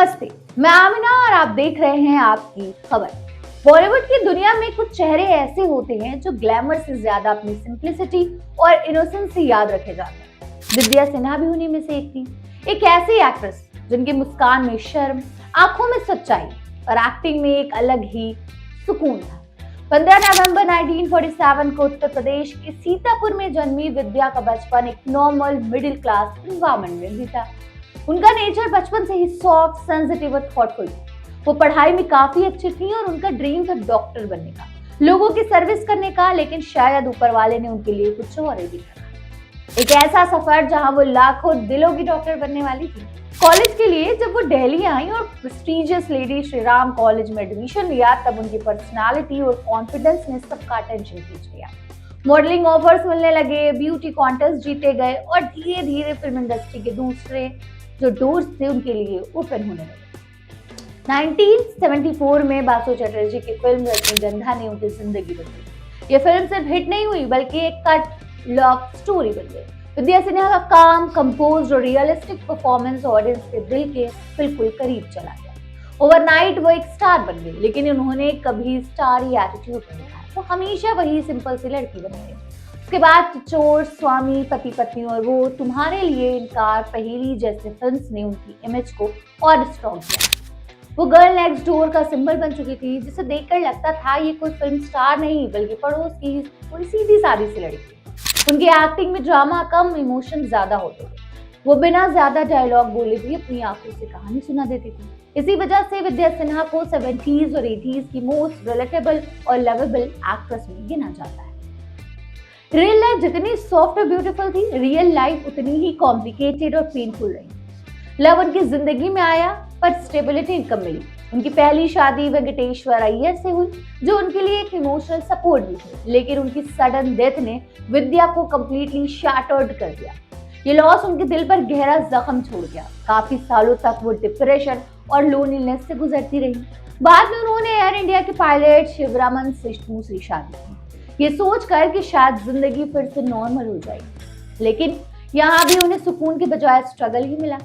नमस्ते, मैं आमिना और आप देख रहे हैं आपकी खबर। बॉलीवुड की दुनिया में कुछ चेहरे ऐसे होते हैं जो ग्लैमर से ज्यादा अपनी सिंप्लिसिटी और इनोसेंस से याद रखे जाते हैं। विद्या सिन्हा भी उन्हीं में से एक थी। एक ऐसी एक्ट्रेस जिनकी मुस्कान में शर्म, आंखों में सच्चाई और एक्टिंग में एक अलग ही सुकून था। 15 नवंबर 1947 को उत्तर प्रदेश के सीतापुर में जन्मी विद्या का बचपन एक नॉर्मल मिडिल क्लास एनवायरनमेंट में बीता। उनका नेचर बचपन से ही सॉफ्ट, सेंसिटिव और थॉटफुल था। वो पढ़ाई में काफी अच्छी थी और उनका ड्रीम था डॉक्टर बनने का, लोगों की सर्विस करने का, लेकिन शायद ऊपर वाले ने उनके लिए कुछ और ही लिखा। एक ऐसा सफर जहां वो लाखों दिलों की डॉक्टर बनने वाली थी। कॉलेज के लिए जब वो दिल्ली आई और prestigious lady Shri Ram college में एडमिशन लिया, तब उनकी पर्सनालिटी और कॉन्फिडेंस ने सबका अटेंशन खींच लिया। मॉडलिंग ऑफर्स मिलने लगे, ब्यूटी कॉन्टेस्ट जीते गए और धीरे धीरे फिल्म इंडस्ट्री के दूसरे जो डोर्स थे उनके लिए ओपन होने लगे। 1974 में बासु चटर्जी की फिल्म रजनीगंधा ने उनकी जिंदगी बदली। ये फिल्म सिर्फ हिट नहीं हुई बल्कि एक कट लव स्टोरी बन गई। विद्या सिन्हा का काम, कंपोज्ड और रियलिस्टिक परफॉर्मेंस ऑडियंस के दिल के बिल्कुल करीब चला गया। ओवरनाइट वो एक स्टार बन गई, लेकिन उन्होंने कभी स्टार ही एटीट्यूड नहीं दिखाया। वो हमेशा वही सिंपल सी लड़की बन गई। उसके बाद चोर, स्वामी, पति पत्नी और वो तुम्हारे लिए इनकार, पहेली जैसे फिल्म्स ने उनकी इमेज को और स्ट्रॉन्ग किया। वो गर्ल नेक्स्ट डोर का सिंबल बन चुकी थी, जिसे देखकर लगता था ये कोई फिल्म स्टार नहीं बल्कि पड़ोस की कोई सीधी सादी सी लड़की। उनकी एक्टिंग में ड्रामा कम, इमोशन ज्यादा होते थे। वो बिना ज्यादा डायलॉग बोले भी अपनी आंखों से कहानी सुना देती थी। इसी वजह से विद्या सिन्हा को 70s और 80s की मोस्ट रिलेटेबल और लवेबल एक्ट्रेस में गिना जाता है। रियल लाइफ जितनी सॉफ्ट और ब्यूटीफुल थी, रियल लाइफ उतनी ही कॉम्प्लिकेटेड और पेनफुल रही। लव उनकी जिंदगी में आया पर स्टेबिलिटी कम मिली। उनकी पहली शादी वेंकटेश्वर अय्यर से हुई, जो उनके लिए एक इमोशनल सपोर्ट भी थी, लेकिन उनकी सडन डेथ ने विद्या को कंप्लीटली शैटर्ड कर दिया। ये लॉस उनके दिल पर गहरा जख्म छोड़ गया। काफी सालों तक वो डिप्रेशन और लोनलीनेस से गुजरती रही। बाद में उन्होंने एयर इंडिया के पायलट शिवरामन से दूसरी शादी की, ये सोचकर कि शायद जिंदगी फिर से नॉर्मल हो जाएगी, लेकिन यहाँ भी उन्हें सुकून के बजाय स्ट्रगल ही मिला।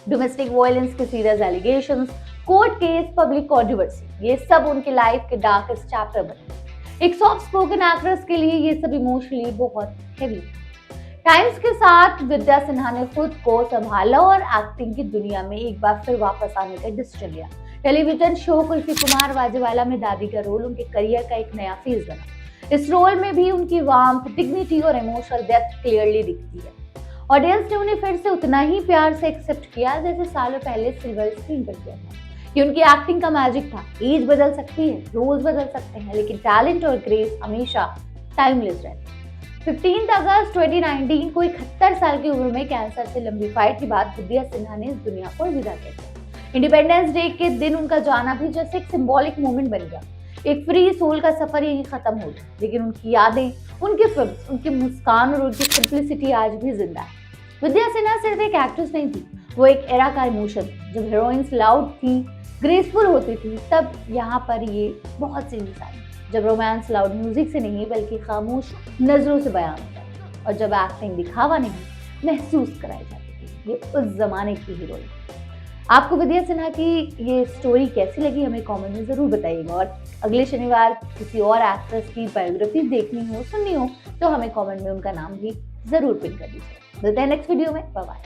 डोमेस्टिक वायलेंस के serious allegations, court case, public controversy, ये सब उनके लाइफ के डार्केस्ट चैप्टर बने। एक सॉफ्ट स्पोकन एक्ट्रेस के लिए ये सब इमोशनली बहुत हेवी था। टाइम्स के साथ विद्या सिन्हा ने खुद को संभाला और एक्टिंग की दुनिया में एक बार फिर वापस आने का डिसीजन लिया। टेलीविजन शो कुल्फी कुमार वाजेवाला में दादी का रोल उनके करियर का एक नया फेज बना। इस रोल में भी उनकी वार्मथ, डिग्निटी और इमोशनल डेप्थ क्लियरली दिखती है। ऑडियंस ने उन्हें फिर से उतना ही प्यार से एक्सेप्ट किया जैसे सालों पहले सिल्वर स्क्रीन पर किया था। ये उनकी एक्टिंग का मैजिक था। एज बदल सकती है, रोल्स बदल सकते हैं, लेकिन टैलेंट और ग्रेस हमेशा टाइमलेस रहते हैं। 15 अगस्त 2019 को 71 साल की उम्र में कैंसर से लंबी फाइट के बाद विद्या सिन्हा ने इस दुनिया को अलविदा कह दिया। इंडिपेंडेंस डे के दिन उनका जाना भी जैसे एक सिंबॉलिक मोमेंट बन गया। एक फ्री सोल का सफर यही खत्म हो गया, लेकिन उनकी यादें, उनके फिल्म्स, उनकी मुस्कान और उनकी सिंप्लिसिटी आज भी जिंदा है। विद्या सिन्हा सिर्फ एक एक्ट्रेस नहीं थी, वो एक एरा का इमोशन। जब हीरोइंस लाउड थी, ग्रेसफुल होती थी, तब यहाँ पर ये बहुत सी मिसाल। जब रोमांस लाउड म्यूजिक से नहीं बल्कि खामोश नजरों से बयान होता है, और जब एक्टिंग दिखावा नहीं महसूस कराई जाती थी, ये उस जमाने की हीरोइन। आपको विद्या सिन्हा की ये स्टोरी कैसी लगी हमें कमेंट में जरूर बताइएगा, और अगले शनिवार किसी और एक्ट्रेस की बायोग्राफी देखनी हो, सुननी हो, तो हमें कमेंट में उनका नाम भी जरूर पिन कर दीजिए। मिलते हैं नेक्स्ट वीडियो में। Bye bye.